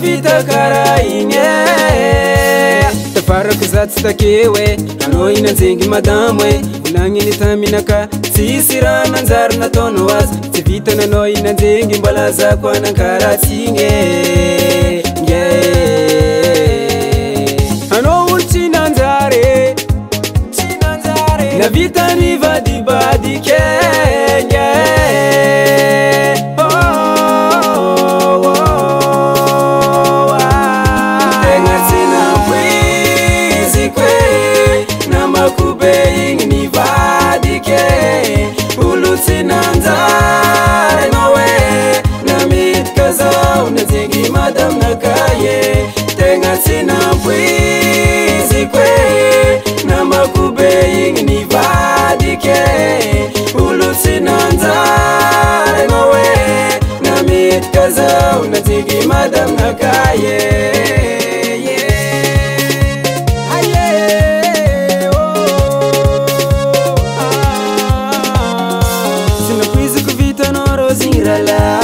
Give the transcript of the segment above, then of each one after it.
Vita karainye tafarak zatstakewe ano inanzengi madamwe unangini taminaka tsisira nanzar natono was tivita nano inanzengi mbala za kwa nankaratinge ano ulchi nanzare na vita ni vadi badi kenye Madam nakaye tenga sina pwizi kwe na makube ingini vadike ulu sinanzare ngowe na mitkaza unatigi madam nakaye sina pwizi kuvita noro zirala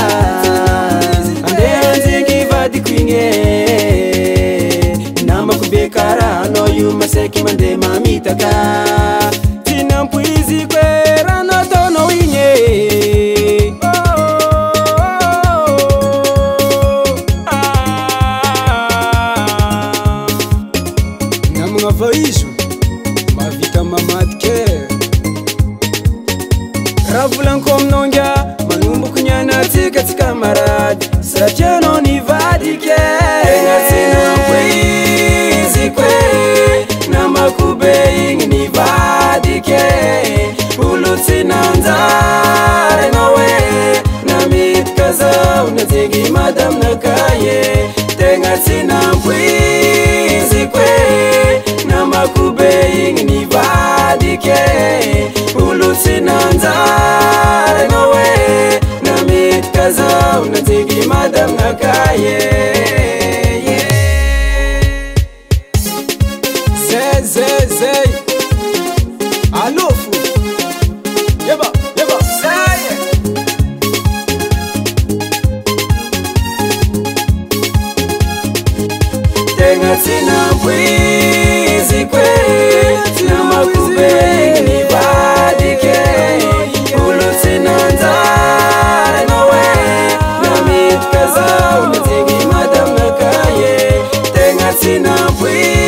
nama kubekara no yuma seki mande mamitaka tina mpuizi kwera no tono inye namunga vaishu mavita mamatke ravulankom nonga manumbu kunyana tika tika marad sacheno ni vadike sina pwizi kwe na makube ingini vadike uluti nanzare nawe na mitkaza unatigi madam nakaye tenga sina pwizi kwe na makube ingini vadike uluti nanzare nawe na mitkaza unatigi madam nakaye Zay alofu yeba say tenga sina pwizi kwe na makube ingini vadike ulu sinanzare nawe na mitkaza unatigi madam nakaye tenga sina pwizi